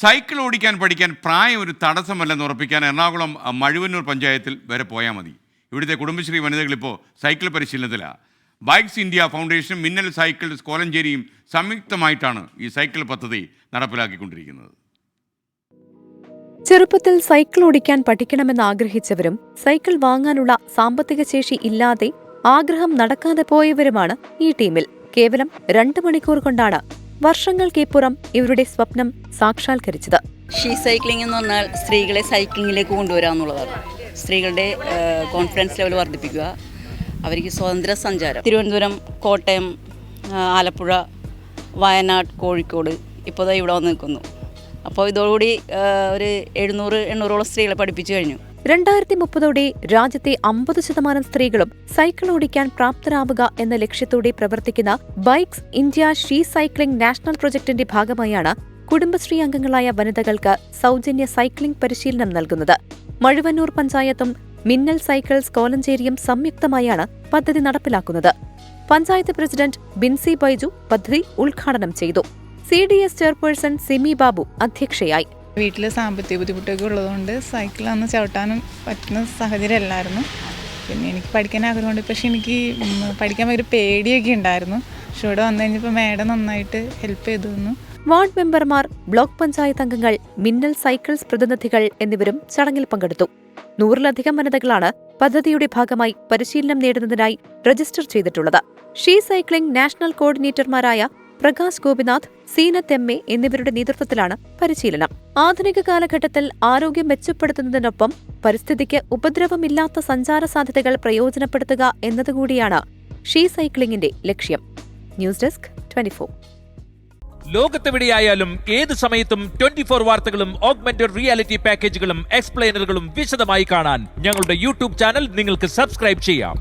Cycle ഓടിക്കാൻ പഠിക്കാൻ പ്രായം ഒരു തടസ്സമല്ലെന്ന് ഉറപ്പിക്കാൻ എറണാകുളം മഴുവന്നൂർ പഞ്ചായത്തിൽ വരെ പോയാൽ മതി. ഇവിടുത്തെ കുടുംബശ്രീ വനിതകളിപ്പോൾ സൈക്കിൾ പരിശീലനത്തിലാണ്. ബൈക്സ് ഇന്ത്യ ഫൗണ്ടേഷനും മിന്നൽ സൈക്കിൾസ് കോലഞ്ചേരിയും സംയുക്തമായിട്ടാണ് ഈ സൈക്കിൾ പദ്ധതി നടപ്പിലാക്കിക്കൊണ്ടിരിക്കുന്നത്. ചെറുപ്പത്തിൽ സൈക്കിൾ ഓടിക്കാൻ പഠിക്കണമെന്ന് ആഗ്രഹിച്ചവരും സൈക്കിൾ വാങ്ങാനുള്ള സാമ്പത്തിക ശേഷി ഇല്ലാതെ ആഗ്രഹം നടക്കാതെ പോയവരുമാണ് ഈ ടീമിൽ. കേവലം 2 മണിക്കൂർ കൊണ്ടാണ് വർഷങ്ങൾക്കിപ്പുറം ഇവരുടെ സ്വപ്നം സാക്ഷാത്കരിച്ചത്. ഷീ സൈക്ലിംഗ് എന്ന് പറഞ്ഞാൽ സ്ത്രീകളെ സൈക്ലിങ്ങിലേക്ക് കൊണ്ടുവരിക എന്നുള്ളതാണ്. സ്ത്രീകളുടെ കോൺഫിഡൻസ് ലെവൽ വർദ്ധിപ്പിക്കുക, അവർക്ക് സ്വതന്ത്ര സഞ്ചാരം. തിരുവനന്തപുരം, കോട്ടയം, ആലപ്പുഴ, വയനാട്, കോഴിക്കോട് ഇപ്പോൾ ഇവിടെ വന്ന് നിൽക്കുന്നു. അപ്പോൾ ഇതോടുകൂടി ഒരു 700-800ഓളം സ്ത്രീകളെ പഠിപ്പിച്ചു കഴിഞ്ഞു. 2030 രാജ്യത്തെ 50% സ്ത്രീകളും സൈക്കിൾ ഓടിക്കാൻ പ്രാപ്തരാവുക എന്ന ലക്ഷ്യത്തോടെ പ്രവർത്തിക്കുന്ന bikes India she cycling national പ്രൊജക്ടിന്റെ ഭാഗമായാണ് കുടുംബശ്രീ അംഗങ്ങളായ വനിതകൾക്ക് സൗജന്യ സൈക്ലിംഗ് പരിശീലനം നൽകുന്നത്. മഴുവന്നൂർ പഞ്ചായത്തും മിന്നൽ സൈക്കിൾസ് കോലഞ്ചേരിയും സംയുക്തമായാണ് പദ്ധതി നടപ്പിലാക്കുന്നത്. പഞ്ചായത്ത് പ്രസിഡന്റ് ബിൻസി ബൈജു പദ്ധതി ഉദ്ഘാടനം ചെയ്തു. CDS ചെയർപേഴ്സൺ സിമി ബാബു അധ്യക്ഷയായി. വീട്ടിൽ സാമ്പത്തിക ബുദ്ധിമുട്ടൊക്കെ ഉള്ളതുകൊണ്ട് സൈക്കിൾ അന്ന് ചവിട്ടാനും പറ്റുന്ന സാഹചര്യം അല്ലായിരുന്നു. പിന്നെ എനിക്ക് പഠിക്കാൻ ആഗ്രഹമുണ്ട്. പക്ഷെ എനിക്ക് പഠിക്കാൻ ഒരു പേടിയൊക്കെ ഉണ്ടായിരുന്നു. പക്ഷെ ഇവിടെ വന്നു കഴിഞ്ഞപ്പോൾ മാഡം നന്നായിട്ട് ഹെൽപ്പ് ചെയ്തു തന്നു. വാർഡ് മെമ്പർമാർ, ബ്ലോക്ക് പഞ്ചായത്ത് അംഗങ്ങൾ, മിന്നൽ സൈക്കിൾസ് പ്രതിനിധികൾ എന്നിവരും ചടങ്ങിൽ പങ്കെടുത്തു. 100-ലധികം വനിതകളാണ് പദ്ധതിയുടെ ഭാഗമായി പരിശീലനം നേടുന്നതിനായി രജിസ്റ്റർ ചെയ്തിട്ടുള്ളത്. ഷീ സൈക്ലിംഗ് നാഷണൽ കോർഡിനേറ്റർമാരായ പ്രകാശ് ഗോപിനാഥ്, സീനത്ത് MA എന്നിവരുടെ നേതൃത്വത്തിലാണ് പരിശീലനം. ആധുനിക കാലഘട്ടത്തിൽ ആരോഗ്യം മെച്ചപ്പെടുത്തുന്നതിനൊപ്പം പരിസ്ഥിതിക്ക് ഉപദ്രവമില്ലാത്ത സഞ്ചാര സാധ്യതകൾ പ്രയോജനപ്പെടുത്തുക എന്നതുകൂടിയാണ് ഷീ സൈക്ലിംഗിന്റെ ലക്ഷ്യം. News desk 24. ലോകത്തെവിടെയായാലും ഏത് സമയത്തും 24 വാർത്തകളും ഓഗ്മെന്റഡ് റിയാലിറ്റി പാക്കേജുകളും എക്സ്പ്ലെയിനറുകളും വിശദമായി കാണാൻ ഞങ്ങളുടെ YouTube ചാനൽ നിങ്ങൾക്ക് സബ്സ്ക്രൈബ് ചെയ്യാം.